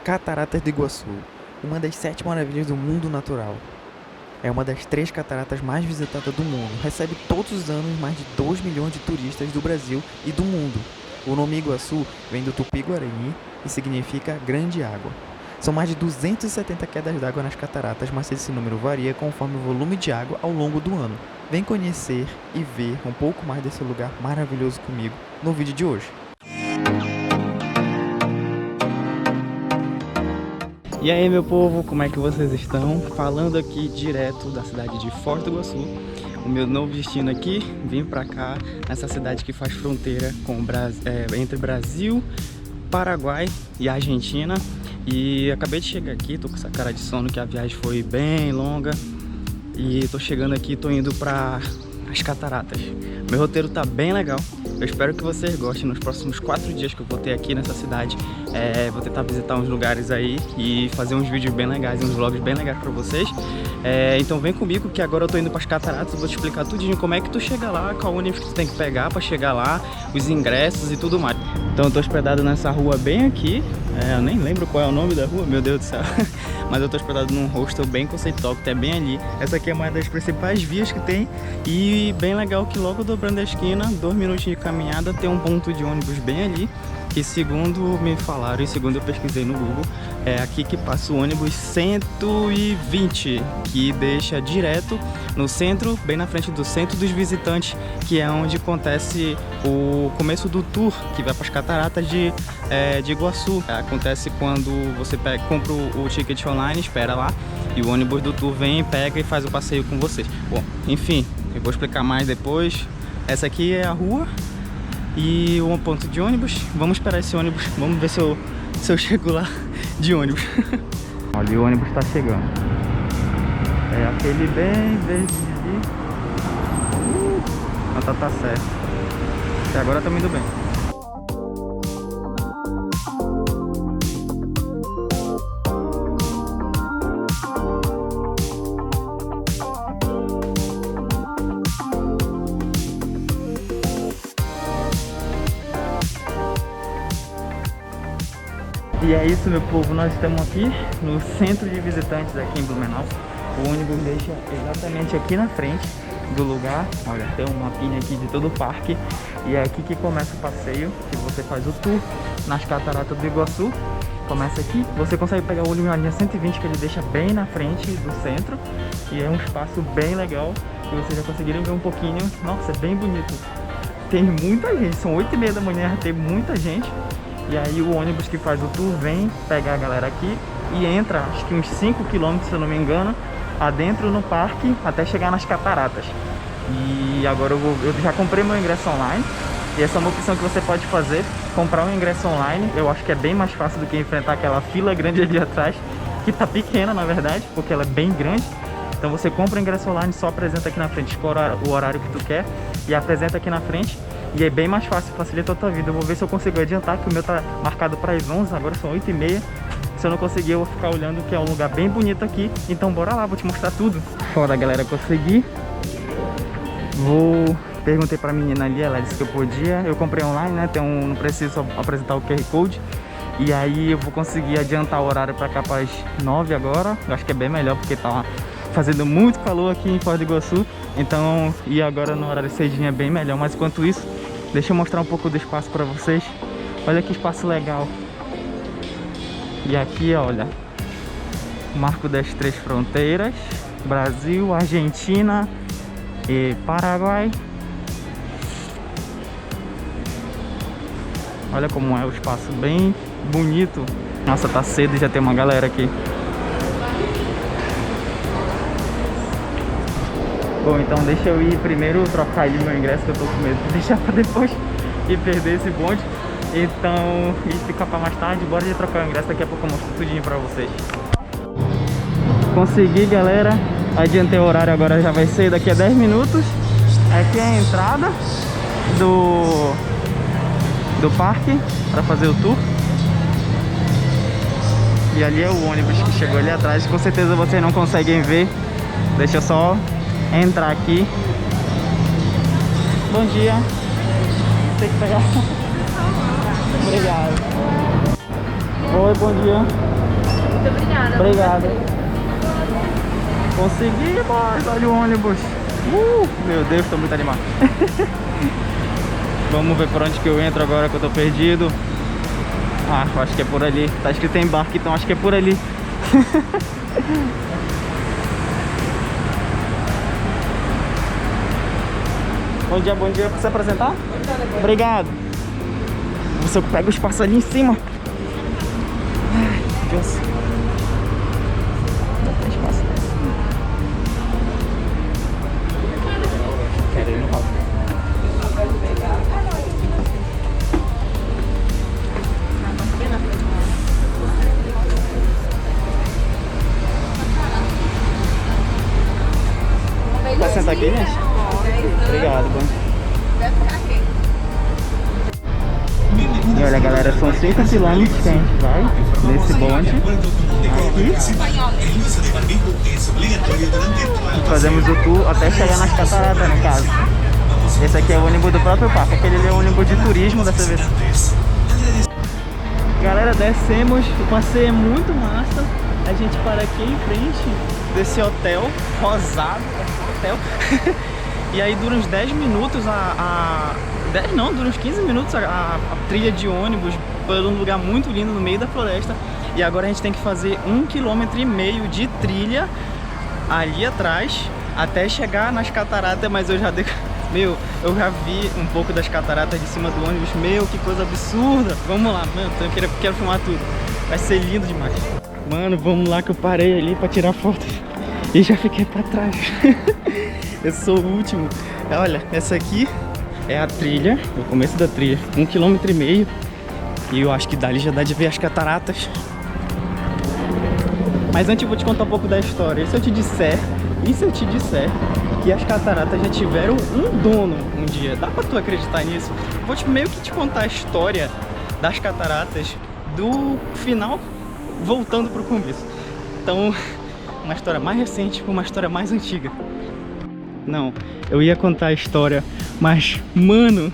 Cataratas do Iguaçu, uma das 7 maravilhas do mundo natural. É uma das 3 cataratas mais visitadas do mundo. Recebe todos os anos mais de 2 milhões de turistas do Brasil e do mundo. O nome Iguaçu vem do Tupi-Guarani e significa grande água. São mais de 270 quedas d'água nas cataratas, mas esse número varia conforme o volume de água ao longo do ano. Vem conhecer e ver um pouco mais desse lugar maravilhoso comigo no vídeo de hoje. E aí, meu povo, como é que vocês estão? Falando aqui direto da cidade de Foz do Iguaçu. O meu novo destino aqui, vim pra cá, nessa cidade que faz fronteira com entre Brasil, Paraguai e Argentina. E acabei de chegar aqui, tô com essa cara de sono que a viagem foi bem longa. E tô chegando aqui, tô indo para as cataratas. Meu roteiro tá bem legal. Eu espero que vocês gostem. Nos próximos 4 dias que eu vou ter aqui nessa cidade, vou tentar visitar uns lugares aí e fazer uns vídeos bem legais, uns vlogs bem legais pra vocês. Então vem comigo que agora eu tô indo para as cataratas. Eu vou te explicar tudinho como é que tu chega lá, qual ônibus que tu tem que pegar pra chegar lá, os ingressos e tudo mais. Então eu tô hospedado nessa rua bem aqui. Eu nem lembro qual é o nome da rua, meu Deus do céu. Mas eu tô hospedado num hostel bem conceitual que tá bem ali. Essa aqui é uma das principais vias que tem. E bem legal que logo dobrando a esquina, 2 minutinhos de caminhada, tem um ponto de ônibus bem ali. Que segundo me falaram e segundo eu pesquisei no Google, é aqui que passa o ônibus 120, que deixa direto no centro, bem na frente do centro dos visitantes, que é onde acontece o começo do tour, que vai para as cataratas de Iguaçu. Acontece quando você compra o ticket online, espera lá, e o ônibus do tour vem, pega e faz o passeio com vocês. Bom, enfim, eu vou explicar mais depois. Essa aqui é a rua e um ponto de ônibus. Vamos esperar esse ônibus, vamos ver se eu chego lá de ônibus. Olha, o ônibus tá chegando. É aquele bem verdinho ali. Mas tá certo. Até agora tá indo bem. E é isso, meu povo, nós estamos aqui no centro de visitantes aqui em Blumenau. O ônibus deixa exatamente aqui na frente do lugar. Olha, tem um mapinha aqui de todo o parque. E é aqui que começa o passeio, que você faz o tour nas cataratas do Iguaçu. Começa aqui, você consegue pegar o ônibus na linha 120, que ele deixa bem na frente do centro. E é um espaço bem legal, que vocês já conseguiram ver um pouquinho. Nossa, é bem bonito. Tem muita gente, são 8h30 da manhã, já tem muita gente. E aí o ônibus que faz o tour vem pegar a galera aqui e entra, acho que uns 5 km, se eu não me engano, adentro no parque até chegar nas cataratas. E agora eu já comprei meu ingresso online. E essa é uma opção que você pode fazer, comprar um ingresso online. Eu acho que é bem mais fácil do que enfrentar aquela fila grande ali atrás, que tá pequena na verdade, porque ela é bem grande. Então você compra o ingresso online, só apresenta aqui na frente, escolhe o horário que tu quer e apresenta aqui na frente. E é bem mais fácil, facilita a tua vida. Eu vou ver se eu consigo adiantar, que o meu tá marcado para as 11, agora são 8h30. Se eu não conseguir, eu vou ficar olhando, que é um lugar bem bonito aqui. Então bora lá, vou te mostrar tudo. Fora, galera, consegui. Perguntei pra menina ali, ela disse que eu podia. Eu comprei online, né? Não preciso só apresentar o QR Code. E aí eu vou conseguir adiantar o horário pra cá para as 9 agora. Eu acho que é bem melhor, porque tá fazendo muito calor aqui em Foz do Iguaçu. Então ir agora no horário cedinho é bem melhor. Mas enquanto isso, deixa eu mostrar um pouco do espaço para vocês. Olha que espaço legal. E aqui, olha, marco das 3 fronteiras: Brasil, Argentina e Paraguai. Olha como é o espaço, bem bonito. Nossa, tá cedo e já tem uma galera aqui. Bom, então deixa eu ir primeiro trocar ali meu ingresso, que eu tô com medo de deixar pra depois e perder esse bonde. Então, e ficar pra mais tarde, bora de trocar o ingresso, daqui a pouco eu mostro tudinho pra vocês. Consegui, galera, adiantei o horário, agora já vai ser daqui a 10 minutos. Aqui é a entrada do parque pra fazer o tour. E ali é o ônibus que chegou ali atrás, com certeza vocês não conseguem ver. Deixa eu só entrar aqui. Bom dia. Tem que pegar. Obrigado. Oi, bom dia. Muito obrigada. Obrigado. Conseguimos! Olha o ônibus. Meu Deus, tô muito animado. Vamos ver por onde que eu entro agora que eu tô perdido. Ah, eu acho que é por ali. Tá escrito embarque, então acho que é por ali. Bom dia, bom dia. Pra se apresentar? Obrigado. Você pega o espaço ali em cima. Ai, Deus. Não tem espaço. Quero ir no palco. Vai sentar aqui, gente? Obrigado, bom. E olha, galera, são 5 km que a gente vai nesse bonde aqui. E fazemos o tour até chegar nas cataratas, no caso. Esse aqui é o ônibus do próprio parque, aquele ali é o ônibus de turismo da CVC. Galera, descemos, o passeio é muito massa. A gente para aqui em frente desse hotel rosado, hotel. E aí dura uns 10 minutos 10 não, dura uns 15 minutos a trilha de ônibus por um lugar muito lindo no meio da floresta. E agora a gente tem que fazer 1,5 km de trilha ali atrás até chegar nas cataratas, mas eu já meu, eu já vi um pouco das cataratas de cima do ônibus. Meu, que coisa absurda. Vamos lá, mano, eu quero filmar tudo. Vai ser lindo demais. Mano, vamos lá que eu parei ali pra tirar foto e já fiquei pra trás. Eu sou o último. Olha, essa aqui é a trilha, o começo da trilha, 1,5 km. E eu acho que dali já dá de ver as cataratas. Mas antes eu vou te contar um pouco da história. E se eu te disser que as cataratas já tiveram um dono um dia? Dá pra tu acreditar nisso? Vou meio que te contar a história das cataratas do final voltando pro começo. Então, uma história mais recente com uma história mais antiga. Não, eu ia contar a história, mas, mano...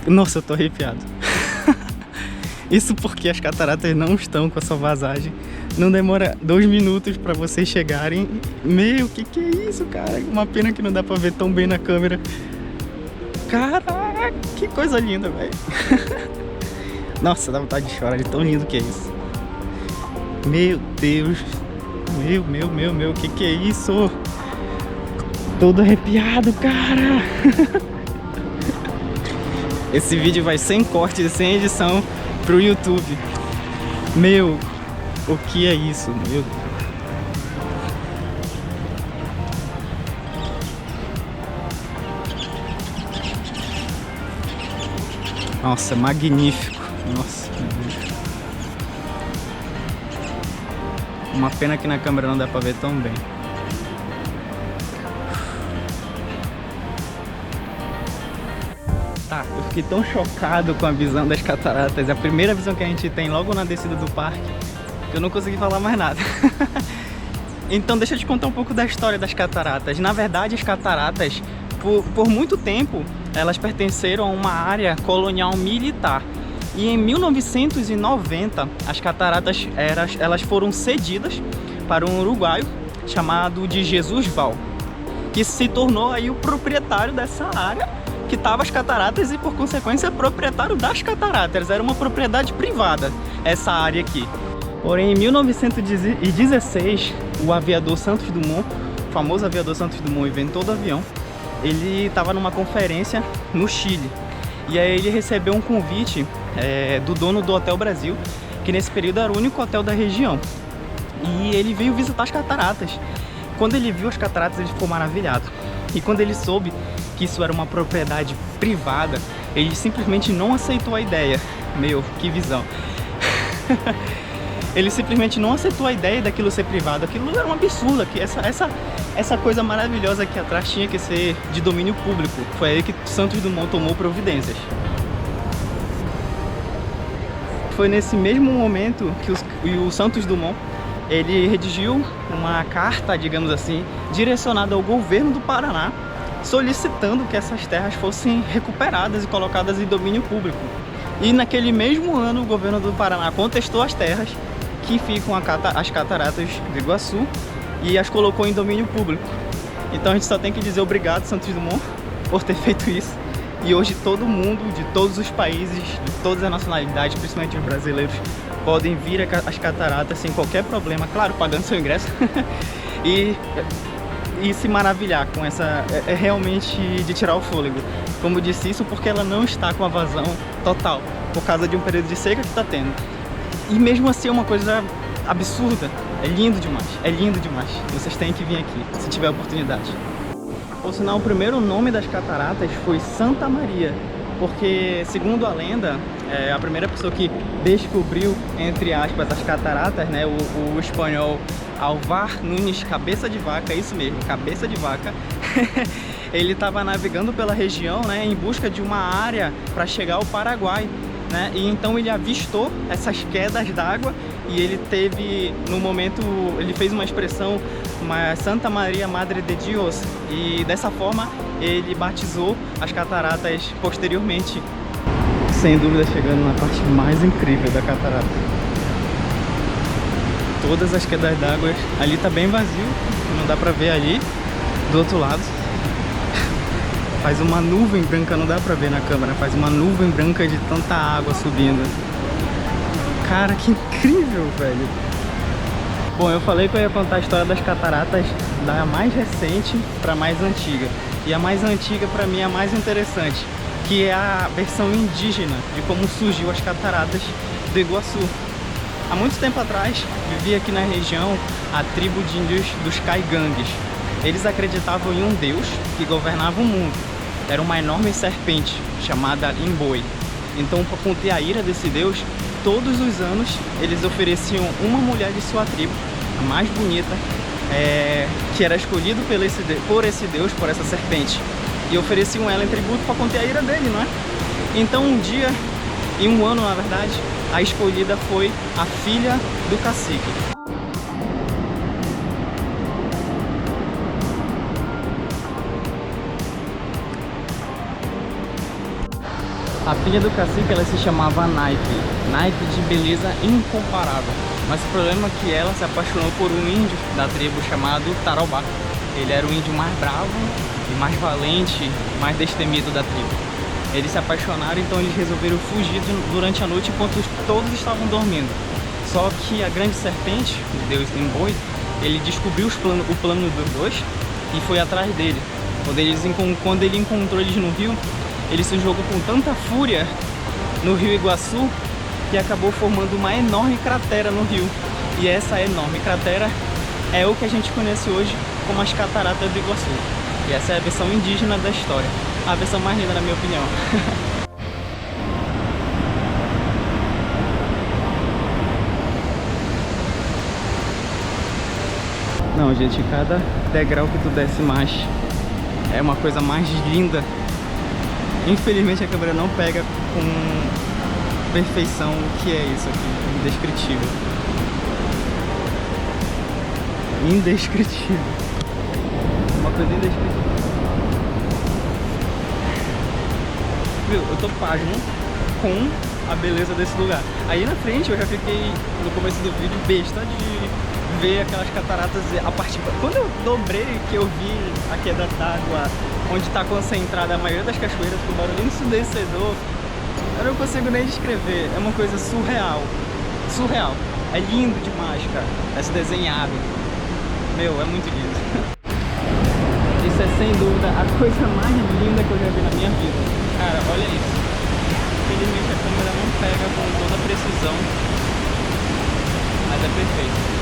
Nossa, eu tô arrepiado. Isso porque as cataratas não estão com a sua vazagem. Não demora 2 minutos pra vocês chegarem. Meu, que é isso, cara? Uma pena que não dá pra ver tão bem na câmera. Caraca, que coisa linda, velho. Nossa, dá vontade de chorar de tão lindo que é isso. Meu Deus. Meu, que é isso? Todo arrepiado, cara. Esse vídeo vai sem corte e sem edição pro YouTube. Meu, o que é isso? Meu. Nossa, magnífico. Nossa, uma pena que na câmera não dá pra ver tão bem. Tá, eu fiquei tão chocado com a visão das cataratas. É a primeira visão que a gente tem logo na descida do parque, que eu não consegui falar mais nada. Então deixa eu te contar um pouco da história das cataratas. Na verdade, as cataratas, por muito tempo, elas pertenceram a uma área colonial militar. E em 1990, as cataratas elas foram cedidas para um uruguaio chamado de Jesus Val, que se tornou aí o proprietário dessa área que estava as cataratas e, por consequência, proprietário das cataratas. Era uma propriedade privada essa área aqui. Porém, em 1916, o aviador Santos Dumont, o famoso aviador Santos Dumont, inventor do avião, ele estava numa conferência no Chile. E aí ele recebeu um convite do dono do Hotel Brasil, que nesse período era o único hotel da região. E ele veio visitar as cataratas. Quando ele viu as cataratas, ele ficou maravilhado. E quando ele soube que isso era uma propriedade privada, ele simplesmente não aceitou a ideia. Meu, que visão. Ele simplesmente não aceitou a ideia daquilo ser privado. Aquilo era um absurdo. Que essa coisa maravilhosa aqui atrás tinha que ser de domínio público. Foi aí que Santos Dumont tomou providências. Foi nesse mesmo momento que o Santos Dumont ele redigiu uma carta, digamos assim, direcionada ao governo do Paraná, solicitando que essas terras fossem recuperadas e colocadas em domínio público. E naquele mesmo ano o governo do Paraná contestou as terras que ficam as cataratas do Iguaçu e as colocou em domínio público. Então a gente só tem que dizer obrigado, Santos Dumont, por ter feito isso. E hoje todo mundo, de todos os países, de todas as nacionalidades, principalmente os brasileiros, podem vir às cataratas sem qualquer problema, claro, pagando seu ingresso, e se maravilhar com essa... É realmente de tirar o fôlego. Como eu disse, isso porque ela não está com a vazão total, por causa de um período de seca que está tendo. E mesmo assim é uma coisa absurda. É lindo demais, é lindo demais. Vocês têm que vir aqui, se tiver oportunidade. Por sinal, o primeiro nome das cataratas foi Santa Maria, porque, segundo a lenda, a primeira pessoa que descobriu, entre aspas, as cataratas, né, o espanhol Alvar Nunes Cabeça de Vaca, isso mesmo, Cabeça de Vaca, ele estava navegando pela região, né, em busca de uma área para chegar ao Paraguai, né, e então ele avistou essas quedas d'água e ele teve, no momento, ele fez uma expressão, uma Santa Maria Madre de Dios, e dessa forma ele batizou as cataratas posteriormente. Sem dúvida, chegando na parte mais incrível da catarata. Todas as quedas d'água, ali tá bem vazio, não dá pra ver ali, do outro lado. Faz uma nuvem branca, não dá pra ver na câmera, faz uma nuvem branca de tanta água subindo. Cara, que incrível, velho! Bom, eu falei que eu ia contar a história das cataratas da mais recente pra mais antiga. E a mais antiga, pra mim, é a mais interessante, que é a versão indígena de como surgiu as cataratas do Iguaçu. Há muito tempo atrás, vivia aqui na região a tribo de índios dos Caigangues. Eles acreditavam em um deus que governava o mundo. Era uma enorme serpente chamada Imboi. Então, para conter a ira desse deus, todos os anos eles ofereciam uma mulher de sua tribo, a mais bonita, que era escolhido por esse deus, por essa serpente, e ofereciam ela em tributo para conter a ira dele, não é? Então um dia, em um ano na verdade, a escolhida foi a filha do cacique. A filha do cacique, ela se chamava Naipe, Naipe de beleza incomparável. Mas o problema é que ela se apaixonou por um índio da tribo chamado Tarobá. Ele era o índio mais bravo e mais valente, mais destemido da tribo. Eles se apaixonaram, então eles resolveram fugir durante a noite enquanto todos estavam dormindo. Só que a grande serpente, o deus Imboi, ele descobriu o plano dos dois e foi atrás dele. Quando ele encontrou eles no rio, ele se jogou com tanta fúria no rio Iguaçu que acabou formando uma enorme cratera no rio. E essa enorme cratera é o que a gente conhece hoje como as cataratas do Iguaçu. E essa é a versão indígena da história. A versão mais linda, na minha opinião. Não, gente, cada degrau que tu desce mais é uma coisa mais linda. Infelizmente a câmera não pega com perfeição o que é isso aqui, indescritível. Indescritível. Uma coisa indescritível. Viu, eu tô pasmo com a beleza desse lugar. Aí na frente eu já fiquei, no começo do vídeo, besta de ver aquelas cataratas a partir... Quando eu dobrei, que eu vi a queda d'água, onde está concentrada a maioria das cachoeiras, com barulho ensurdecedor, eu não consigo nem descrever. É uma coisa surreal. Surreal. É lindo demais, cara. Esse desenhado. Meu, é muito lindo. Isso é sem dúvida a coisa mais linda que eu já vi na minha vida. Cara, olha isso. Infelizmente a câmera não pega com toda a precisão, mas é perfeito.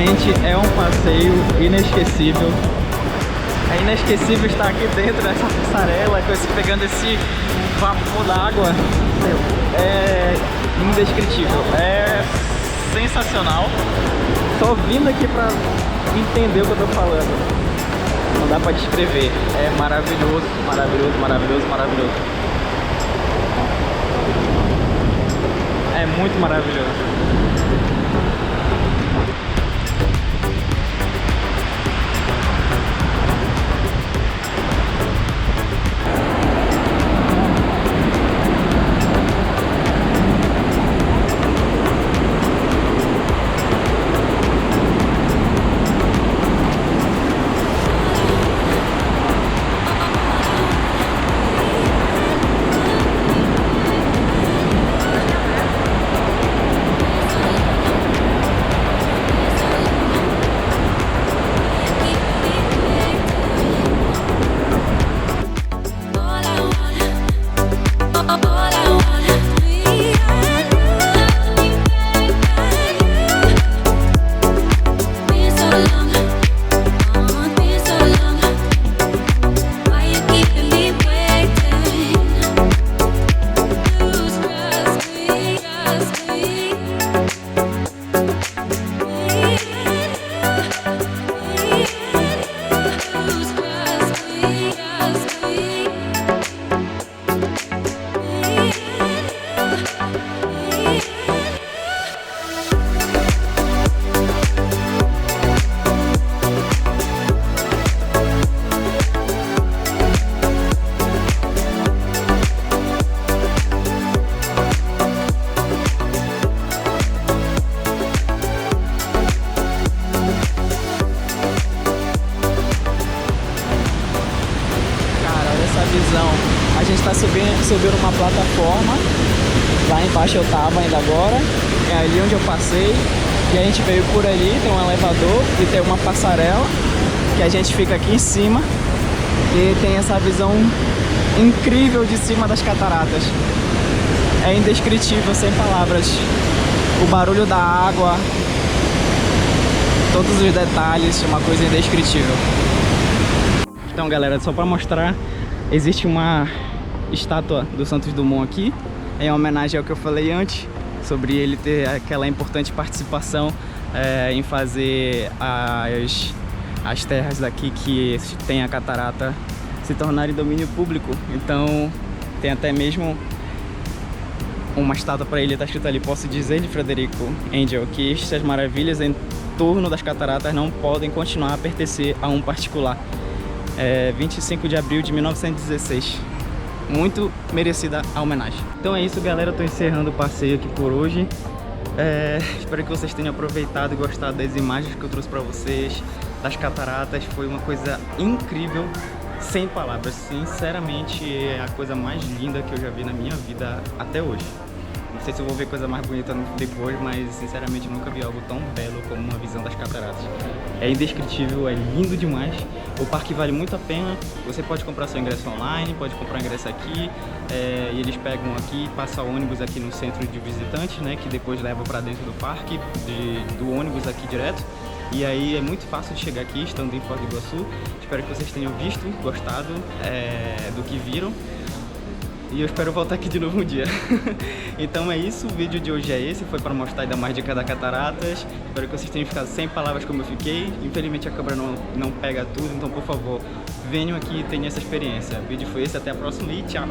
Realmente é um passeio inesquecível. É inesquecível estar aqui dentro dessa passarela, pegando esse vapor d'água. É indescritível, é sensacional. Só vindo aqui pra entender o que eu tô falando. Não dá pra descrever. É maravilhoso, maravilhoso, maravilhoso, maravilhoso. É muito maravilhoso. A gente está subindo uma plataforma. Lá embaixo eu tava ainda agora. É ali onde eu passei. E a gente veio por ali, tem um elevador e tem uma passarela que a gente fica aqui em cima e tem essa visão incrível de cima das cataratas. É indescritível, sem palavras. O barulho da água, todos os detalhes, uma coisa indescritível. Então, galera, só para mostrar, existe uma estátua do Santos Dumont aqui, em homenagem ao que eu falei antes, sobre ele ter aquela importante participação em fazer as terras daqui que tem a catarata se tornarem domínio público. Então tem até mesmo uma estátua para ele, está escrito ali: posso dizer de Frederico Engel que estas maravilhas em torno das cataratas não podem continuar a pertencer a um particular. 25 de abril de 1916. Muito merecida a homenagem. Então é isso, galera, eu tô encerrando o passeio aqui por hoje. Espero que vocês tenham aproveitado e gostado das imagens que eu trouxe pra vocês, das cataratas. Foi uma coisa incrível, sem palavras. Sinceramente, é a coisa mais linda que eu já vi na minha vida até hoje. Não sei se eu vou ver coisa mais bonita depois, mas sinceramente nunca vi algo tão belo como uma visão das cataratas. É indescritível, é lindo demais. O parque vale muito a pena. Você pode comprar seu ingresso online, pode comprar ingresso aqui, e eles pegam aqui, passa ônibus aqui no centro de visitantes, né, que depois leva para dentro do parque, do ônibus aqui direto. E aí é muito fácil de chegar aqui, estando em Foz do Iguaçu. Espero que vocês tenham visto, gostado do que viram. E eu espero voltar aqui de novo um dia. Então é isso, o vídeo de hoje é esse, foi para mostrar ainda mais dica da cataratas. Espero que vocês tenham ficado sem palavras como eu fiquei. Infelizmente a câmera não pega tudo, então por favor, venham aqui e tenham essa experiência. O vídeo foi esse, até a próxima e tchau!